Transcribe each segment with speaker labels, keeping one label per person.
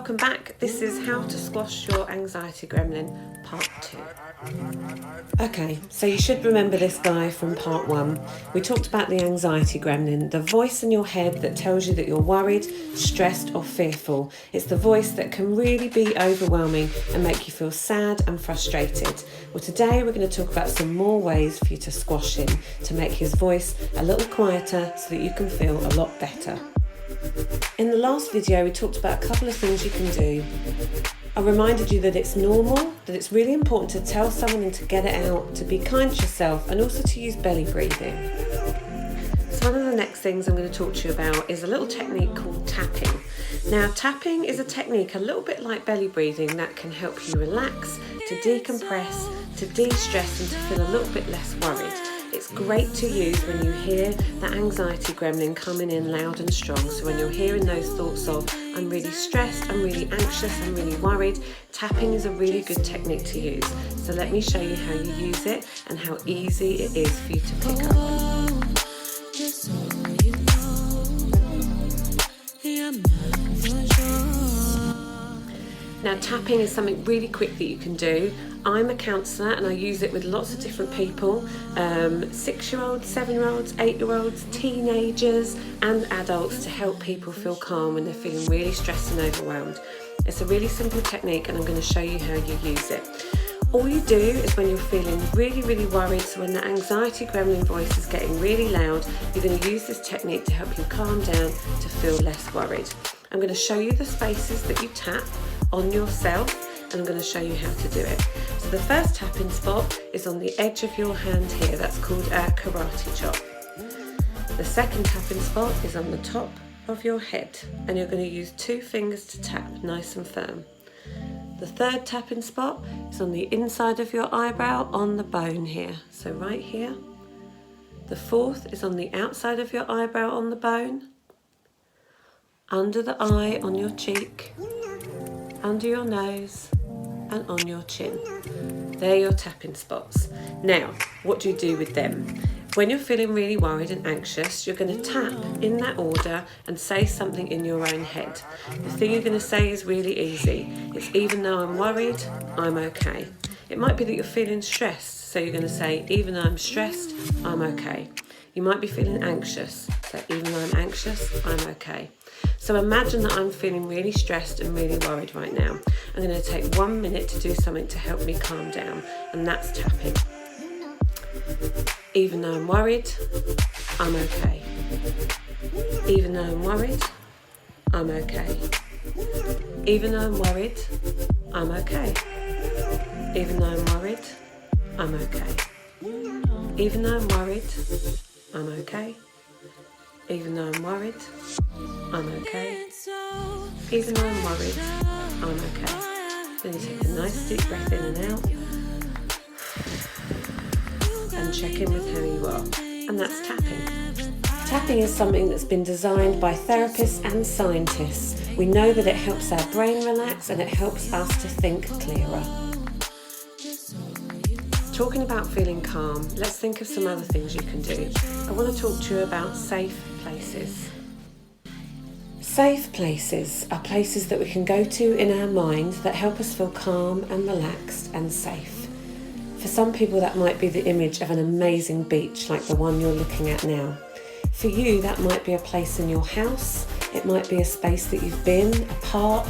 Speaker 1: welcome back. This is How to Squash Your Anxiety Gremlin, Part 2. Okay, so you should remember this guy from Part 1. We talked about the anxiety gremlin, the voice in your head that tells you that you're worried, stressed or fearful. It's the voice that can really be overwhelming and make you feel sad and frustrated. Well, today we're going to talk about some more ways for you to squash him, to make his voice a little quieter so that you can feel a lot better. In the last video, we talked about a couple of things you can do. I reminded you that it's normal, that it's really important to tell someone and to get it out, to be kind to yourself, and also to use belly breathing. So one of the next things I'm going to talk to you about is a little technique called tapping. Now, tapping is a technique a little bit like belly breathing that can help you relax, to decompress, to de-stress and to feel a little bit less worried. It's great to use when you hear that anxiety gremlin coming in loud and strong. So when you're hearing those thoughts of, I'm really stressed, I'm really anxious, I'm really worried, tapping is a really good technique to use. So let me show you how you use it and how easy it is for you to pick up. Now, tapping is something really quick that you can do. I'm a counsellor and I use it with lots of different people, 6-year-olds, 7-year-olds, 8-year-olds, teenagers and adults, to help people feel calm when they're feeling really stressed and overwhelmed. It's a really simple technique and I'm going to show you how you use it. All you do is when you're feeling really worried, so when the anxiety gremlin voice is getting really loud, you're going to use this technique to help you calm down, to feel less worried. I'm going to show you the spaces that you tap on yourself and I'm going to show you how to do it. So the first tapping spot is on the edge of your hand here. That's called a karate chop. The second tapping spot is on the top of your head and you're going to use 2 fingers to tap nice and firm. The third tapping spot is on the inside of your eyebrow on the bone here, so right here. The fourth is on the outside of your eyebrow on the bone, under the eye on your cheek, under your nose and on your chin. They're your tapping spots. Now, what do you do with them? When you're feeling really worried and anxious, you're going to tap in that order and say something in your own head. The thing you're going to say is really easy. It's even though I'm worried, I'm okay. It might be that you're feeling stressed, so you're going to say, even though I'm stressed, I'm okay. You might be feeling anxious, so even though I'm anxious, I'm okay. So imagine that I'm feeling really stressed and really worried right now. I'm going to take 1 minute to do something to help me calm down, and that's tapping. Even though I'm worried, I'm okay. Even though I'm worried, I'm okay. Even though I'm worried, I'm okay. Even though I'm worried, I'm okay. Even though I'm worried, I'm okay. Even though I'm worried, I'm okay. Even though I'm worried, I'm okay. Then you take a nice deep breath in and out and check in with how you are. And that's tapping. Tapping is something that's been designed by therapists and scientists. We know that it helps our brain relax and it helps us to think clearer. Talking about feeling calm, let's think of some other things you can do. I want to talk to you about safe places. Safe places are places that we can go to in our mind that help us feel calm and relaxed and safe. For some people that might be the image of an amazing beach like the one you're looking at now. For you that might be a place in your house, it might be a space that you've been, a park,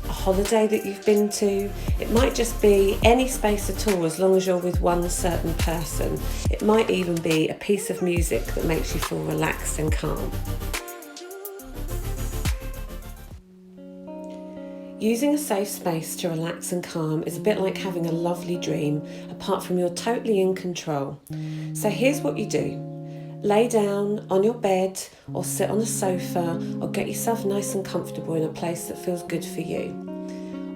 Speaker 1: a holiday that you've been to. It might just be any space at all as long as you're with one certain person. It might even be a piece of music that makes you feel relaxed and calm. Using a safe space to relax and calm is a bit like having a lovely dream, apart from you're totally in control. So here's what you do. Lay down on your bed or sit on a sofa or get yourself nice and comfortable in a place that feels good for you.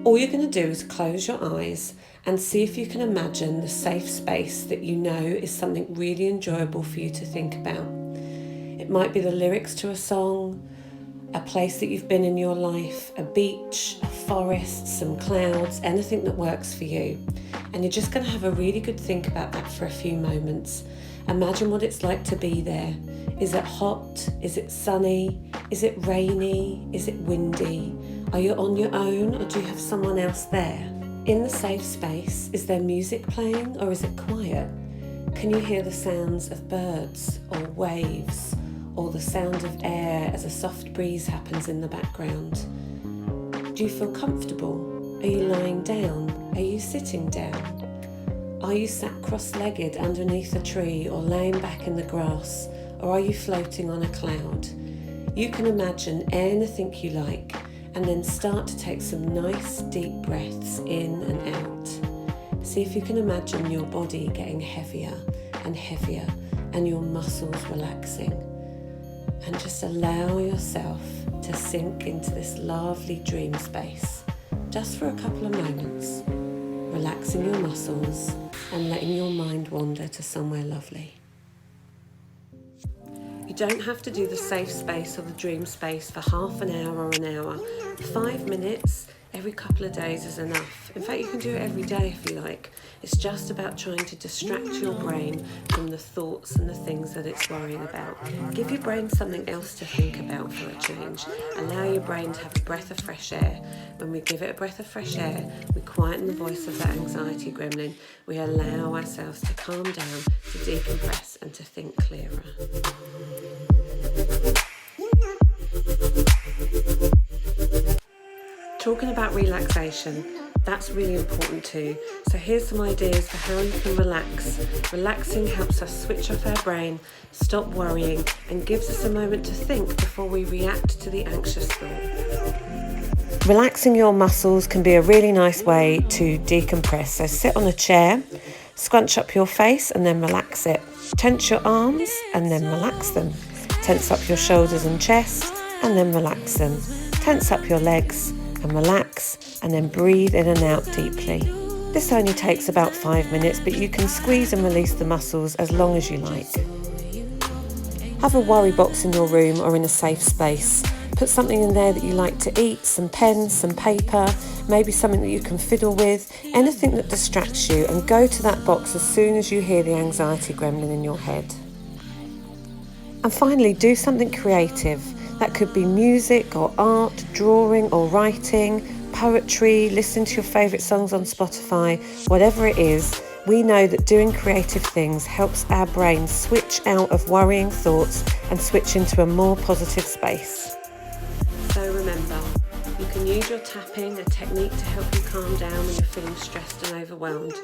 Speaker 1: All you're going to do is close your eyes and see if you can imagine the safe space that you know is something really enjoyable for you to think about. It might be the lyrics to a song, a place that you've been in your life, a beach, a forest, some clouds, anything that works for you. And you're just going to have a really good think about that for a few moments. Imagine what it's like to be there. Is it hot? Is it sunny? Is it rainy? Is it windy? Are you on your own or do you have someone else there? In the safe space, is there music playing or is it quiet? Can you hear the sounds of birds or waves or the sound of air as a soft breeze happens in the background? Do you feel comfortable? Are you lying down? Are you sitting down? Are you sat cross-legged underneath a tree or laying back in the grass, or are you floating on a cloud? You can imagine anything you like and then start to take some nice deep breaths in and out. See if you can imagine your body getting heavier and heavier and your muscles relaxing. And just allow yourself to sink into this lovely dream space, just for a couple of moments, relaxing your muscles and letting your mind wander to somewhere lovely. You don't have to do the safe space or the dream space for half an hour or an hour. 5 minutes every couple of days is enough. In fact, you can do it every day if you like. It's just about trying to distract your brain from the thoughts and the things that it's worrying about. Give your brain something else to think about for a change. Allow your brain to have a breath of fresh air. When we give it a breath of fresh air, we quieten the voice of that anxiety gremlin. We allow ourselves to calm down, to decompress and to think clearer. Talking about relaxation, that's really important too. So here's some ideas for how you can relax. Relaxing helps us switch off our brain, stop worrying, and gives us a moment to think before we react to the anxious thought. Relaxing your muscles can be a really nice way to decompress. So sit on a chair, scrunch up your face and then relax it. Tense your arms and then relax them. Tense up your shoulders and chest and then relax them. Tense up your legs and relax, and then breathe in and out deeply. This only takes about 5 minutes, but you can squeeze and release the muscles as long as you like. Have a worry box in your room or in a safe space. Put something in there that you like to eat, some pens, some paper, maybe something that you can fiddle with, anything that distracts you, and go to that box as soon as you hear the anxiety gremlin in your head. And finally, do something creative. That could be music or art, drawing or writing, poetry, listening to your favourite songs on Spotify, whatever it is. We know that doing creative things helps our brain switch out of worrying thoughts and switch into a more positive space. So remember, you can use your tapping, a technique to help you calm down when you're feeling stressed and overwhelmed.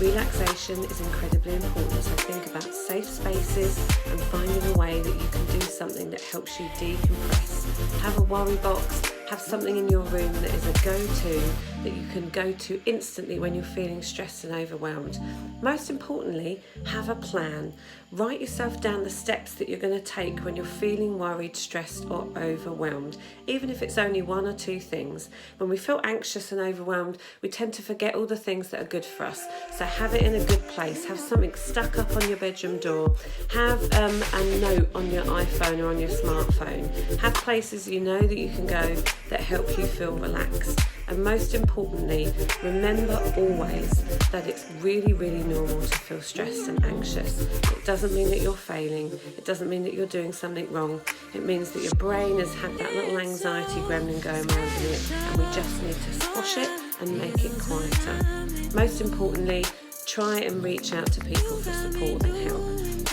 Speaker 1: Relaxation is incredibly important, so think about safe spaces and finding a way that you can do something that helps you decompress. Have a worry box, have something in your room that is a go-to that you can go to instantly when you're feeling stressed and overwhelmed. Most importantly, have a plan. Write yourself down the steps that you're going to take when you're feeling worried, stressed or overwhelmed, even if it's only 1 or 2 things. When we feel anxious and overwhelmed, we tend to forget all the things that are good for us. So have it in a good place. Have something stuck up on your bedroom door. Have a note on your iPhone or on your smartphone. Have places you know that you can go that help you feel relaxed. And most importantly, remember always that it's really, really normal to feel stressed and anxious. It doesn't mean that you're failing. It doesn't mean that you're doing something wrong. It means that your brain has had that little anxiety gremlin going around in it, and we just need to squash it and make it quieter. Most importantly, try and reach out to people for support and help.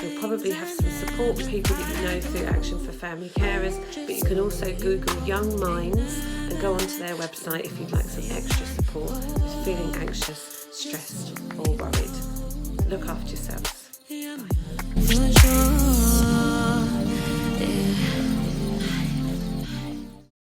Speaker 1: You'll probably have some support with people that you know through Action for Family Carers, but you can also Google Young Minds and go onto their website if you'd like some extra support with feeling anxious, stressed or worried. Look after yourselves.